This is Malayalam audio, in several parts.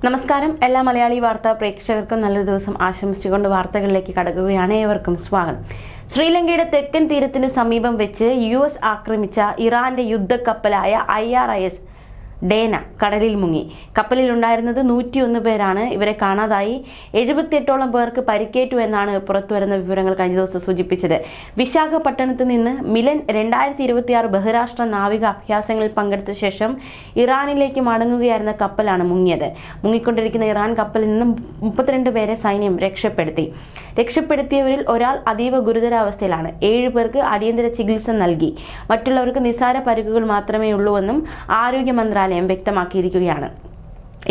നമസ്കാരം. എല്ലാ മലയാളി വാർത്താ പ്രേക്ഷകർക്കും നല്ലൊരു ദിവസം ആശംസിച്ചുകൊണ്ട് വാർത്തകളിലേക്ക് കടക്കുകയാണ്. ഏവർക്കും സ്വാഗതം. ശ്രീലങ്കയുടെ തെക്കൻ തീരത്തിന് സമീപം വെച്ച് US ആക്രമിച്ച ഇറാന്റെ യുദ്ധക്കപ്പലായ IRIS ഡേന കടലിൽ മുങ്ങി. കപ്പലിലുണ്ടായിരുന്നത് 101 പേരാണ്. ഇവരെ കാണാതായി. 78ഓളം പേർക്ക് പരിക്കേറ്റു എന്നാണ് പുറത്തുവരുന്ന വിവരങ്ങൾ കഴിഞ്ഞ ദിവസം സൂചിപ്പിച്ചത്. വിശാഖപട്ടണത്ത് നിന്ന് മിലൻ 2026 ബഹിരാഷ്ട്ര നാവിക അഭ്യാസങ്ങളിൽ പങ്കെടുത്ത ശേഷം ഇറാനിലേക്ക് മടങ്ങുകയായിരുന്ന കപ്പലാണ് മുങ്ങിയത്. മുങ്ങിക്കൊണ്ടിരിക്കുന്ന ഇറാൻ കപ്പലിൽ നിന്നും 32 പേരെ സൈന്യം രക്ഷപ്പെടുത്തിയവരിൽ ഒരാൾ അതീവ ഗുരുതരാവസ്ഥയിലാണ്. 7 പേർക്ക് അടിയന്തര ചികിത്സ നൽകി. മറ്റുള്ളവർക്ക് നിസ്സാര പരിക്കുകൾ മാത്രമേ ഉള്ളൂവെന്നും ആരോഗ്യ മന്ത്രാലയം വ്യക്തമാക്കിയിരിക്കുകയാണ്.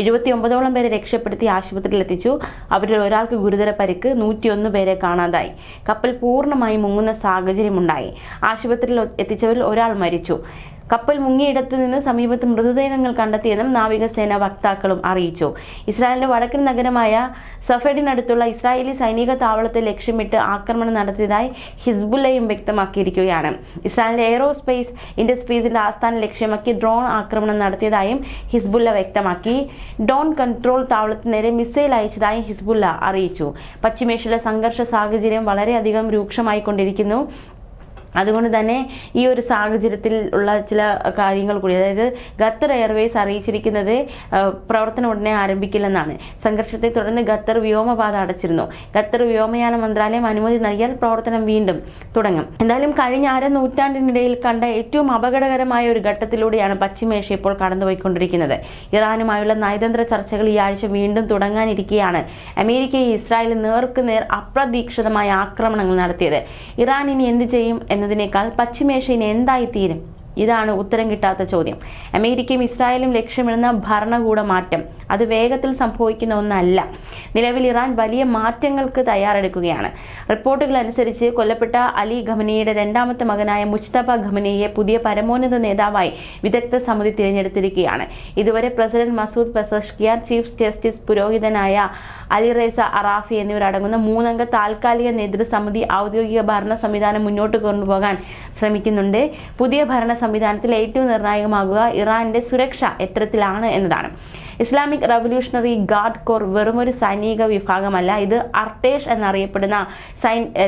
79ഓളം പേരെ രക്ഷപ്പെടുത്തി ആശുപത്രിയിൽ എത്തിച്ചു. അവരിൽ ഒരാൾക്ക് ഗുരുതര പരിക്ക്. 101 പേരെ കാണാതായി. കപ്പൽ പൂർണ്ണമായും മുങ്ങുന്ന സാഹചര്യമുണ്ടായി. ആശുപത്രിയിൽ എത്തിച്ചവരിൽ ഒരാൾ മരിച്ചു. കപ്പൽ മുങ്ങിയിടത്ത് നിന്ന് സമീപത്ത് മൃതദേഹങ്ങൾ കണ്ടെത്തിയെന്നും നാവികസേന വക്താക്കളും അറിയിച്ചു. ഇസ്രായേലിന്റെ വടക്കൻ നഗരമായ സഫഡിനടുത്തുള്ള ഇസ്രായേലി സൈനിക താവളത്തെ ലക്ഷ്യമിട്ട് ആക്രമണം നടത്തിയതായി ഹിസ്ബുല്ലയും വ്യക്തമാക്കിയിരിക്കുകയാണ്. ഇസ്രായേലിന്റെ എയ്റോസ്പേസ് ഇൻഡസ്ട്രീസിന്റെ ആസ്ഥാനം ലക്ഷ്യമാക്കി ഡ്രോൺ ആക്രമണം നടത്തിയതായും ഹിസ്ബുല്ല വ്യക്തമാക്കി. ഡോൺ കൺട്രോൾ താവളത്തിന് നേരെ മിസൈൽ അയച്ചതായും ഹിസ്ബുല്ല അറിയിച്ചു. പശ്ചിമേഷ്യയിലെ സംഘർഷ സാഹചര്യം വളരെയധികം രൂക്ഷമായിക്കൊണ്ടിരിക്കുന്നു. അതുകൊണ്ട് തന്നെ ഈ ഒരു സാഹചര്യത്തിൽ ഉള്ള ചില കാര്യങ്ങൾ കൂടി, അതായത് ഖത്തർ എയർവേസ് അറിയിച്ചിരിക്കുന്നത് പ്രവർത്തനം ഉടനെ ആരംഭിക്കില്ലെന്നാണ്. സംഘർഷത്തെ തുടർന്ന് ഖത്തർ വ്യോമപാത അടച്ചിരുന്നു. ഖത്തർ വ്യോമയാന മന്ത്രാലയം അനുമതി നൽകിയാൽ പ്രവർത്തനം വീണ്ടും തുടങ്ങും. എന്തായാലും കഴിഞ്ഞ നൂറ്റാണ്ടിനിടയിൽ കണ്ട ഏറ്റവും അപകടകരമായ ഒരു ഘട്ടത്തിലൂടെയാണ് പശ്ചിമേഷ്യ ഇപ്പോൾ കടന്നുപോയിക്കൊണ്ടിരിക്കുന്നത്. ഇറാനുമായുള്ള നയതന്ത്ര ചർച്ചകൾ ഈ ആഴ്ച വീണ്ടും തുടങ്ങാനിരിക്കെയാണ് അമേരിക്കയും ഇസ്രായേലും നേർക്കുനേർ അപ്രതീക്ഷിതമായ ആക്രമണങ്ങൾ നടത്തിയത്. ഇറാൻ ഇനി എന്ത് ചെയ്യും എന്നതിനേക്കാൾ പശ്ചിമേഷ്യന് എന്തായിത്തീരും? ഇതാണ് ഉത്തരം കിട്ടാത്ത ചോദ്യം. അമേരിക്കയും ഇസ്രായേലും ലക്ഷ്യമിടുന്ന ഭരണകൂട മാറ്റം അത് വേഗത്തിൽ സംഭവിക്കുന്ന ഒന്നല്ല. നിലവിൽ ഇറാൻ വലിയ മാറ്റങ്ങൾക്ക് തയ്യാറെടുക്കുകയാണ്. റിപ്പോർട്ടുകൾ അനുസരിച്ച് കൊല്ലപ്പെട്ട അലി ഖമനിയുടെ രണ്ടാമത്തെ മകനായ മുജ്തബ ഖമനിയെ പുതിയ പരമോന്നത നേതാവായി വിദഗ്ധ സമിതി തിരഞ്ഞെടുത്തിരിക്കുകയാണ്. ഇതുവരെ president Masoud Pezeshkian, chief justice പുരോഹിതനായ അലിറേസ അറാഫി എന്നിവരടങ്ങുന്ന 3-അംഗ താൽക്കാലിക നേതൃസമിതി ഔദ്യോഗിക ഭരണ സംവിധാനം മുന്നോട്ട് കൊണ്ടുപോകാൻ ശ്രമിക്കുന്നുണ്ട്. പുതിയ ഭരണ സംവിധാനത്തിൽ ഏറ്റവും നിർണായകമാകുക ഇറാന്റെ സുരക്ഷ എത്തരത്തിലാണ് എന്നതാണ്. ഇസ്ലാമിക് റവല്യൂഷണറി ഗാർഡ് കോർ വെറുമൊരു സൈനിക വിഭാഗമല്ല. ഇത് അർട്ടേഷ് എന്നറിയപ്പെടുന്ന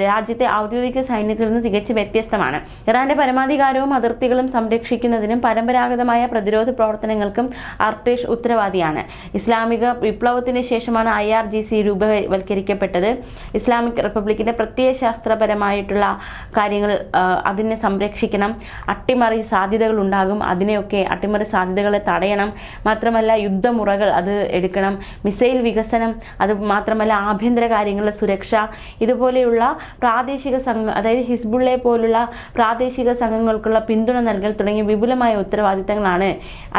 രാജ്യത്തെ ഔദ്യോഗിക സൈന്യത്തിൽ നിന്ന് തികച്ചും വ്യത്യസ്തമാണ്. ഇറാന്റെ പരമാധികാരവും അതിർത്തികളും സംരക്ഷിക്കുന്നതിനും പരമ്പരാഗതമായ പ്രതിരോധ പ്രവർത്തനങ്ങൾക്കും അർട്ടേഷ് ഉത്തരവാദിയാണ്. ഇസ്ലാമിക വിപ്ലവത്തിന് ശേഷമാണ് IRGC രൂപവൽക്കരിക്കപ്പെട്ടത്. ഇസ്ലാമിക് റിപ്പബ്ലിക്കിന്റെ പ്രത്യയശാസ്ത്രപരമായിട്ടുള്ള കാര്യങ്ങൾ അതിനെ സംരക്ഷിക്കണം. അട്ടിമറി സാധ്യതകൾ ഉണ്ടാകും. അതിനെയൊക്കെ അട്ടിമറി സാധ്യതകളെ തടയണം. മാത്രമല്ല യുദ്ധമുറകൾ അത് എടുക്കണം. മിസൈൽ വികസനം, അത് മാത്രമല്ല ആഭ്യന്തര കാര്യങ്ങളുടെ സുരക്ഷ, ഇതുപോലെയുള്ള പ്രാദേശിക സംഘം, അതായത് ഹിസ്ബുള്ളയെ പോലുള്ള പ്രാദേശിക സംഘങ്ങൾക്കുള്ള പിന്തുണ നൽകൽ തുടങ്ങിയ വിപുലമായ ഉത്തരവാദിത്തങ്ങളാണ്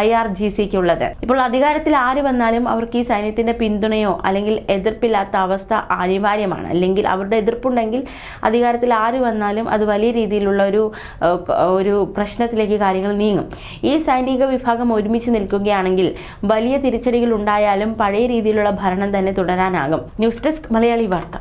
IRGCക്കുള്ളത്. ഇപ്പോൾ അധികാരത്തിൽ ആര് വന്നാലും അവർക്ക് ഈ സൈന്യത്തിന്റെ പിന്തുണയോ അല്ലെങ്കിൽ എതിർപ്പില്ലാത്ത അവസ്ഥ അനിവാര്യമാണ്. അല്ലെങ്കിൽ അവരുടെ എതിർപ്പുണ്ടെങ്കിൽ അധികാരത്തിൽ ആര് വന്നാലും അത് വലിയ രീതിയിലുള്ള ഒരു പ്രശ്നത്തിലേക്ക് കാര്യങ്ങൾ നീങ്ങും. ഈ സൈനിക വിഭാഗം ഒരുമിച്ച് നിൽക്കുകയാണെങ്കിൽ വലിയ തിരിച്ചടികൾ ഉണ്ടായാലും പഴയ രീതിയിലുള്ള ഭരണം തന്നെ തുടരാനാകും. ന്യൂസ് ഡെസ്ക് മലയാളി വാർത്ത.